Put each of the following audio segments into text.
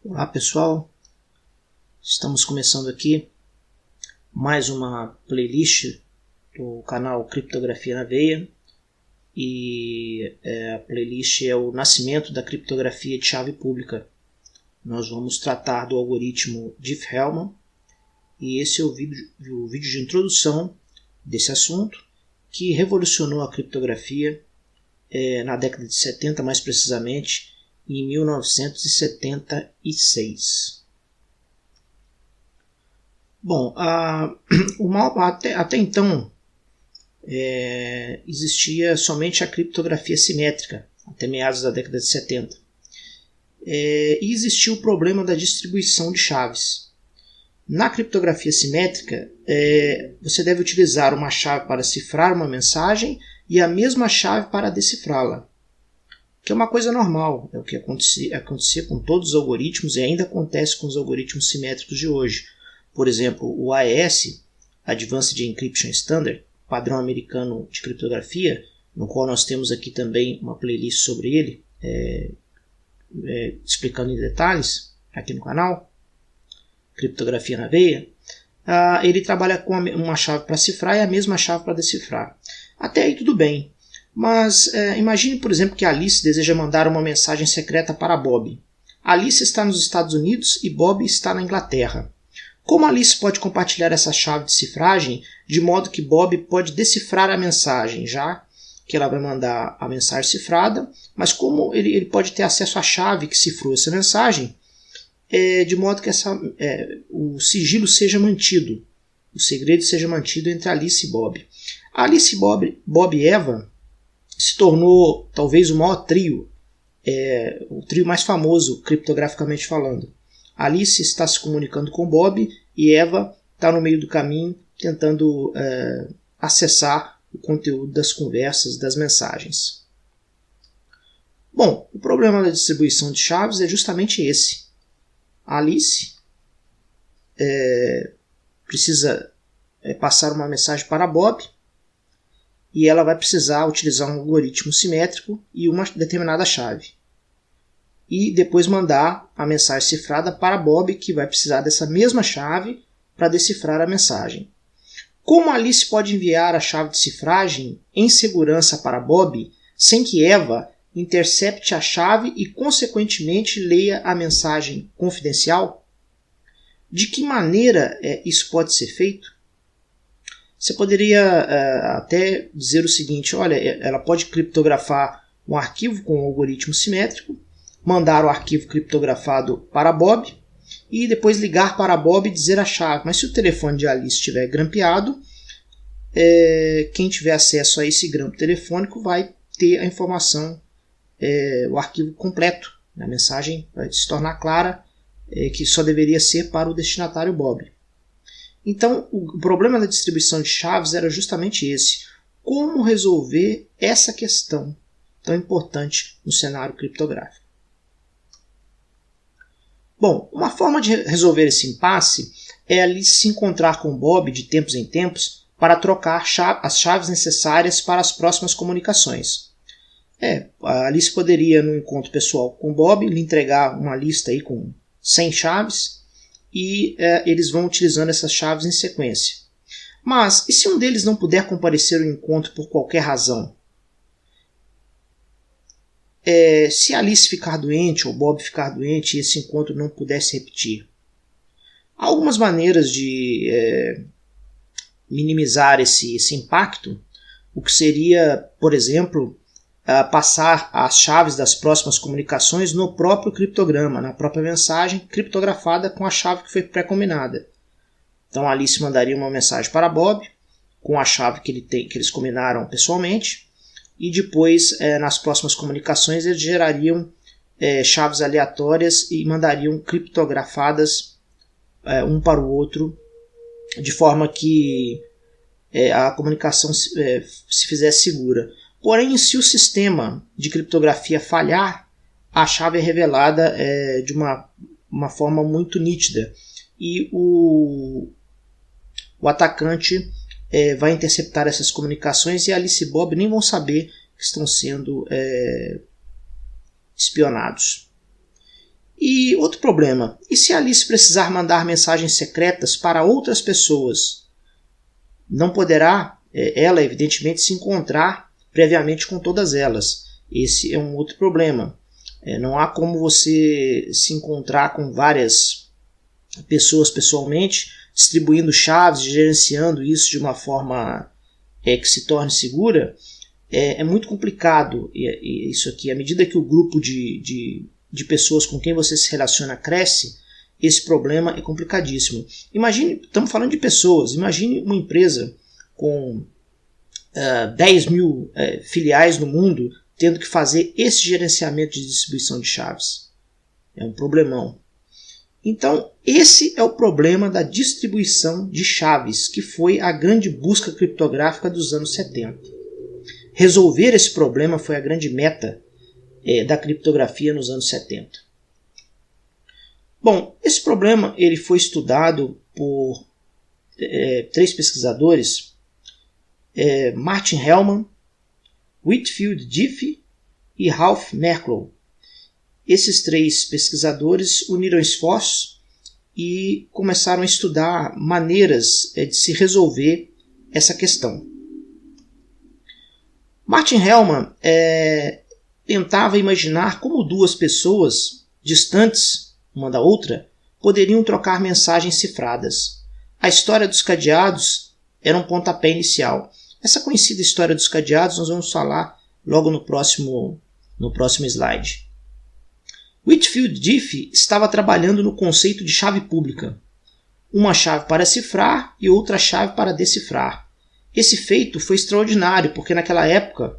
Olá pessoal, estamos começando aqui mais uma playlist do canal Criptografia na Veia e a playlist é o nascimento da criptografia de chave pública. Nós vamos tratar do algoritmo Diffie-Hellman e esse é o vídeo de introdução desse assunto que revolucionou a criptografia na década de 70, mais precisamente em 1976. Bom, até então existia somente a criptografia simétrica, até meados da década de 70. E existia o problema da distribuição de chaves. Na criptografia simétrica, você deve utilizar uma chave para cifrar uma mensagem e a mesma chave para decifrá-la, que é uma coisa normal, é o que acontecia com todos os algoritmos e ainda acontece com os algoritmos simétricos de hoje. Por exemplo, o AES, Advanced Encryption Standard, padrão americano de criptografia, no qual nós temos aqui também uma playlist sobre ele, explicando em detalhes aqui no canal, Criptografia na Veia. Ele trabalha com uma chave para cifrar e a mesma chave para decifrar. Até aí tudo bem. Mas imagine, por exemplo, que Alice deseja mandar uma mensagem secreta para Bob. Alice está nos Estados Unidos e Bob está na Inglaterra. Como Alice pode compartilhar essa chave de cifragem de modo que Bob pode decifrar a mensagem, já que ela vai mandar a mensagem cifrada, mas como ele pode ter acesso à chave que cifrou essa mensagem, de modo que o sigilo seja mantido, o segredo seja mantido entre Alice e Bob. Alice, Bob e Eva se tornou talvez o maior trio, o trio mais famoso criptograficamente falando. Alice está se comunicando com Bob e Eva está no meio do caminho tentando acessar o conteúdo das conversas, das mensagens. Bom, o problema da distribuição de chaves é justamente esse. A Alice precisa passar uma mensagem para Bob e ela vai precisar utilizar um algoritmo simétrico e uma determinada chave. E depois mandar a mensagem cifrada para Bob, que vai precisar dessa mesma chave para decifrar a mensagem. Como Alice pode enviar a chave de cifragem em segurança para Bob sem que Eva intercepte a chave e, consequentemente, leia a mensagem confidencial? De que maneira isso pode ser feito? Você poderia até dizer o seguinte: olha, ela pode criptografar um arquivo com um algoritmo simétrico, mandar o arquivo criptografado para Bob e depois ligar para Bob e dizer a chave. Mas se o telefone de Alice estiver grampeado, quem tiver acesso a esse grampo telefônico vai ter a informação, o arquivo completo. A mensagem vai se tornar clara, que só deveria ser para o destinatário Bob. Então, o problema da distribuição de chaves era justamente esse. Como resolver essa questão tão importante no cenário criptográfico? Bom, uma forma de resolver esse impasse é Alice se encontrar com Bob de tempos em tempos para trocar as chaves necessárias para as próximas comunicações. A Alice poderia, no encontro pessoal com Bob, lhe entregar uma lista aí com 100 chaves e eles vão utilizando essas chaves em sequência. Mas e se um deles não puder comparecer ao encontro por qualquer razão? Se Alice ficar doente ou Bob ficar doente e esse encontro não puder se repetir? Há algumas maneiras de minimizar esse impacto, o que seria, por exemplo, passar as chaves das próximas comunicações no próprio criptograma, na própria mensagem criptografada com a chave que foi pré-combinada. Então Alice mandaria uma mensagem para Bob com a chave que eles combinaram pessoalmente e depois nas próximas comunicações eles gerariam chaves aleatórias e mandariam criptografadas um para o outro de forma que a comunicação se fizesse segura. Porém, se o sistema de criptografia falhar, a chave é revelada de uma forma muito nítida e o atacante vai interceptar essas comunicações e Alice e Bob nem vão saber que estão sendo espionados. E outro problema, e se Alice precisar mandar mensagens secretas para outras pessoas? Não poderá ela, evidentemente, se encontrar previamente com todas elas. Esse é um outro problema. Não há como você se encontrar com várias pessoas pessoalmente, distribuindo chaves, gerenciando isso de uma forma que se torne segura. É muito complicado isso aqui. À medida que o grupo de pessoas com quem você se relaciona cresce, esse problema é complicadíssimo. Imagine, estamos falando de pessoas, imagine uma empresa com 10 mil filiais no mundo tendo que fazer esse gerenciamento de distribuição de chaves. É um problemão. Então, esse é o problema da distribuição de chaves, que foi a grande busca criptográfica dos anos 70. Resolver esse problema foi a grande meta da criptografia nos anos 70. Bom, esse problema ele foi estudado por 3 pesquisadores, Martin Hellman, Whitfield Diffie e Ralph Merkle. Esses 3 pesquisadores uniram esforços e começaram a estudar maneiras de se resolver essa questão. Martin Hellman tentava imaginar como 2 pessoas distantes uma da outra poderiam trocar mensagens cifradas. A história dos cadeados era um pontapé inicial. Essa conhecida história dos cadeados nós vamos falar logo no próximo slide. Whitfield Diffie estava trabalhando no conceito de chave pública. Uma chave para cifrar e outra chave para decifrar. Esse feito foi extraordinário, porque naquela época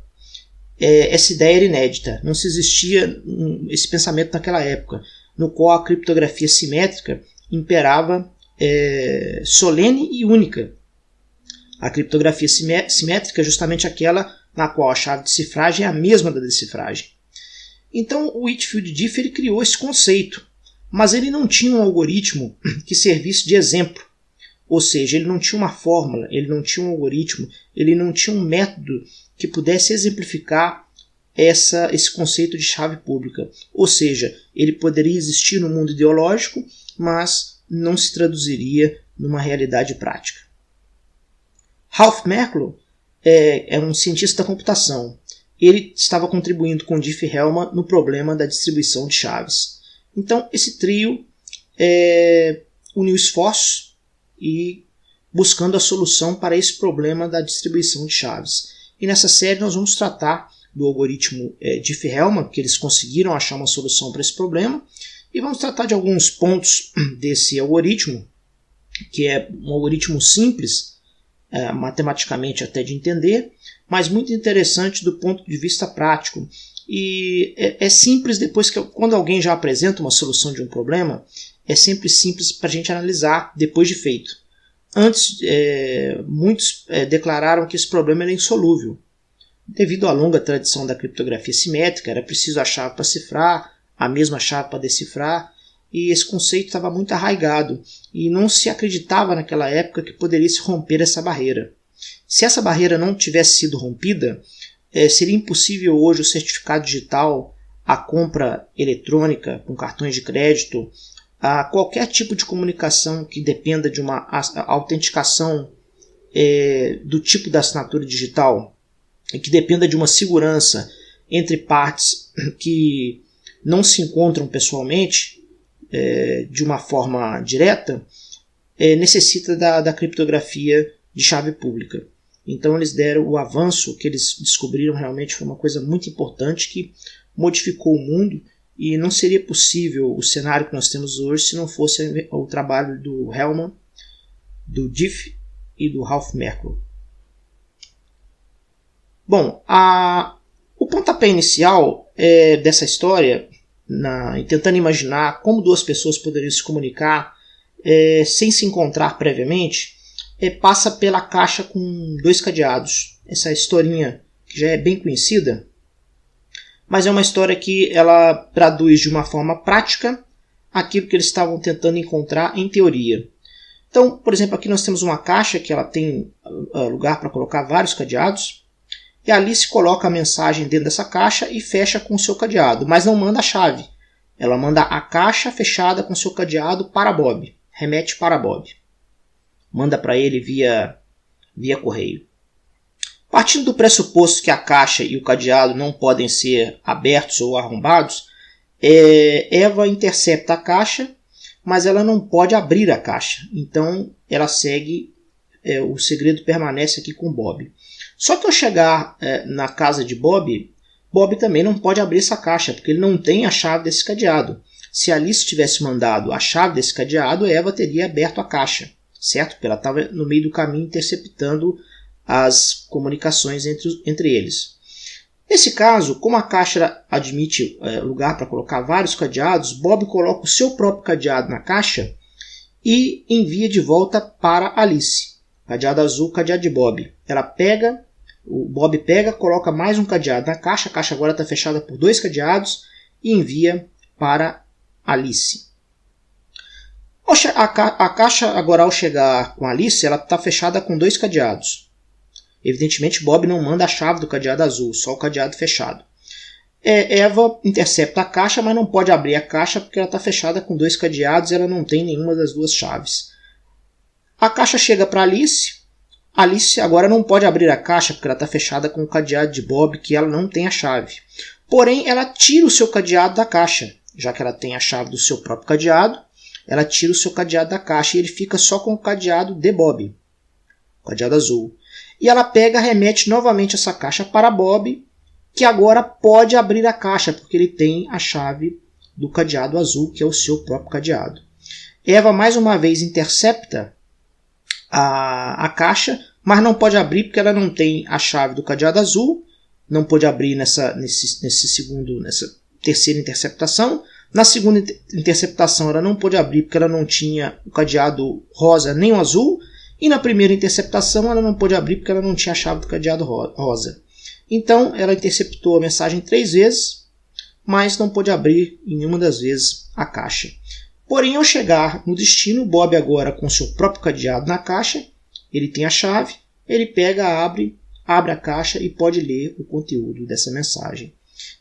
essa ideia era inédita. Não se existia esse pensamento naquela época, no qual a criptografia simétrica imperava solene e única. A criptografia simétrica é justamente aquela na qual a chave de cifragem é a mesma da decifragem. Então o Whitfield Diffie ele criou esse conceito, mas ele não tinha um algoritmo que servisse de exemplo. Ou seja, ele não tinha uma fórmula, ele não tinha um algoritmo, ele não tinha um método que pudesse exemplificar esse conceito de chave pública. Ou seja, ele poderia existir no mundo ideológico, mas não se traduziria numa realidade prática. Ralph Merkle é um cientista da computação. Ele estava contribuindo com Diffie-Hellman no problema da distribuição de chaves. Então, esse trio uniu esforços e buscando a solução para esse problema da distribuição de chaves. E nessa série nós vamos tratar do algoritmo Diffie-Hellman, que eles conseguiram achar uma solução para esse problema, e vamos tratar de alguns pontos desse algoritmo, que é um algoritmo simples, matematicamente até de entender, mas muito interessante do ponto de vista prático. E é simples quando alguém já apresenta uma solução de um problema, é sempre simples para a gente analisar depois de feito. Antes, muitos declararam que esse problema era insolúvel. Devido à longa tradição da criptografia simétrica, era preciso a chave para cifrar, a mesma chave para decifrar, e esse conceito estava muito arraigado, e não se acreditava naquela época que poderia se romper essa barreira. Se essa barreira não tivesse sido rompida, seria impossível hoje o certificado digital, a compra eletrônica com cartões de crédito, a qualquer tipo de comunicação que dependa de uma autenticação do tipo da assinatura digital e que dependa de uma segurança entre partes que não se encontram pessoalmente de uma forma direta, necessita da criptografia de chave pública. Então eles deram o avanço que eles descobriram, realmente foi uma coisa muito importante que modificou o mundo, e não seria possível o cenário que nós temos hoje se não fosse o trabalho do Hellman, do Diffie e do Ralph Merkle. Bom, o pontapé inicial dessa história, tentando imaginar como 2 pessoas poderiam se comunicar sem se encontrar previamente, passa pela caixa com 2 cadeados. Essa historinha que já é bem conhecida, mas é uma história que ela traduz de uma forma prática aquilo que eles estavam tentando encontrar em teoria. Então, por exemplo, aqui nós temos uma caixa que ela tem lugar para colocar vários cadeados, e ali se coloca a mensagem dentro dessa caixa e fecha com o seu cadeado, mas não manda a chave. Ela manda a caixa fechada com seu cadeado para Bob. Remete para Bob. Manda para ele via correio. Partindo do pressuposto que a caixa e o cadeado não podem ser abertos ou arrombados, Eva intercepta a caixa, mas ela não pode abrir a caixa. Então ela segue, o segredo permanece aqui com Bob. Só que ao chegar na casa de Bob, Bob também não pode abrir essa caixa, porque ele não tem a chave desse cadeado. Se Alice tivesse mandado a chave desse cadeado, Eva teria aberto a caixa, certo? Porque ela estava no meio do caminho interceptando as comunicações entre eles. Nesse caso, como a caixa admite lugar para colocar vários cadeados, Bob coloca o seu próprio cadeado na caixa e envia de volta para Alice. Cadeado azul, cadeado de Bob. O Bob pega, coloca mais um cadeado na caixa. A caixa agora está fechada por 2 cadeados e envia para Alice. A caixa agora, ao chegar com Alice, ela está fechada com 2 cadeados. Evidentemente, Bob não manda a chave do cadeado azul, só o cadeado fechado. Eva intercepta a caixa, mas não pode abrir a caixa porque ela está fechada com 2 cadeados e ela não tem nenhuma das 2 chaves. A caixa chega para Alice. Alice agora não pode abrir a caixa porque ela está fechada com o cadeado de Bob, que ela não tem a chave. Porém, ela tira o seu cadeado da caixa, já que ela tem a chave do seu próprio cadeado. Ela tira o seu cadeado da caixa e ele fica só com o cadeado de Bob, o cadeado azul. E ela pega e remete novamente essa caixa para Bob, que agora pode abrir a caixa, porque ele tem a chave do cadeado azul, que é o seu próprio cadeado. Eva mais uma vez intercepta a caixa, mas não pode abrir porque ela não tem a chave do cadeado azul, não pode abrir nessa terceira interceptação. Na segunda interceptação ela não pôde abrir porque ela não tinha o cadeado rosa nem o azul. E na primeira interceptação ela não pôde abrir porque ela não tinha a chave do cadeado rosa. Então ela interceptou a mensagem 3 vezes, mas não pôde abrir em nenhuma das vezes a caixa. Porém, ao chegar no destino, Bob agora com seu próprio cadeado na caixa, ele tem a chave, ele pega, abre a caixa e pode ler o conteúdo dessa mensagem.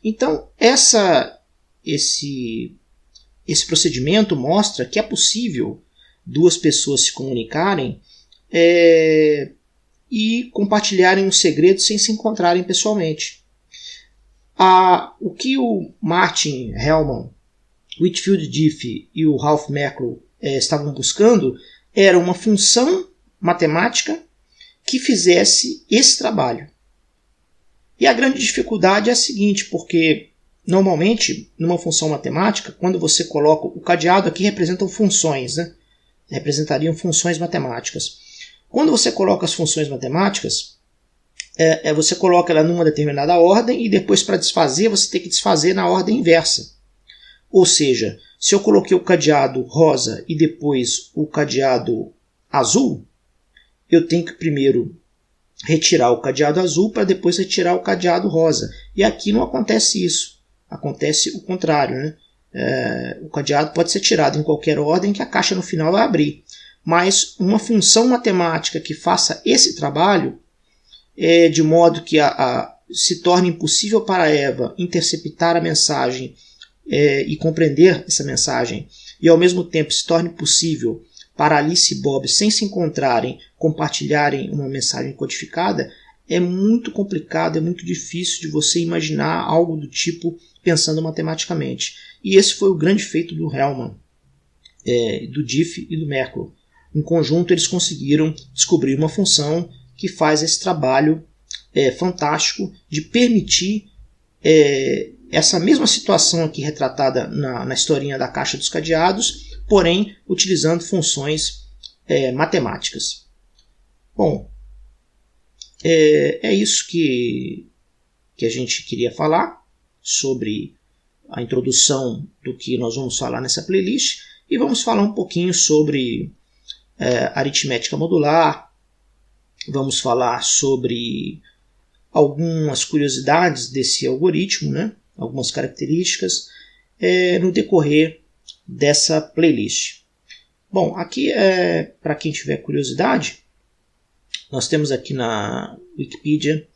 Então esse procedimento mostra que é possível 2 pessoas se comunicarem e compartilharem um segredo sem se encontrarem pessoalmente. O que o Martin Hellman, Whitfield Diffie e o Ralph Merkle estavam buscando era uma função matemática que fizesse esse trabalho. E a grande dificuldade é a seguinte, porque normalmente numa função matemática, quando você coloca o cadeado aqui representam funções, né? Representariam funções matemáticas. Quando você coloca as funções matemáticas, você coloca ela numa determinada ordem e depois para desfazer você tem que desfazer na ordem inversa. Ou seja, se eu coloquei o cadeado rosa e depois o cadeado azul, eu tenho que primeiro retirar o cadeado azul para depois retirar o cadeado rosa. E aqui não acontece isso. Acontece o contrário, né? O cadeado pode ser tirado em qualquer ordem que a caixa no final vai abrir. Mas uma função matemática que faça esse trabalho, de modo que se torne impossível para Eva interceptar a mensagem e compreender essa mensagem, e ao mesmo tempo se torne possível para Alice e Bob, sem se encontrarem, compartilharem uma mensagem codificada, é muito complicado, é muito difícil de você imaginar algo do tipo pensando matematicamente. E esse foi o grande feito do Hellman, do Diffie e do Merkle. Em conjunto eles conseguiram descobrir uma função que faz esse trabalho fantástico de permitir essa mesma situação aqui retratada na historinha da caixa dos cadeados, porém utilizando funções matemáticas. Bom, é isso que a gente queria falar sobre a introdução do que nós vamos falar nessa playlist, e vamos falar um pouquinho sobre aritmética modular, vamos falar sobre algumas curiosidades desse algoritmo, né? Algumas características no decorrer dessa playlist. Bom, aqui para quem tiver curiosidade, nós temos aqui na Wikipedia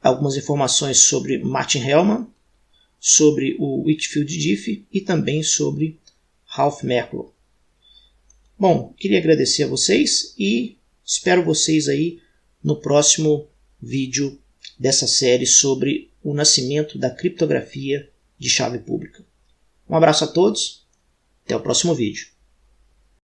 algumas informações sobre Martin Hellman, sobre o Whitfield Diffie e também sobre Ralph Merkle. Bom, queria agradecer a vocês e espero vocês aí no próximo vídeo dessa série sobre o nascimento da criptografia de chave pública. Um abraço a todos, até o próximo vídeo.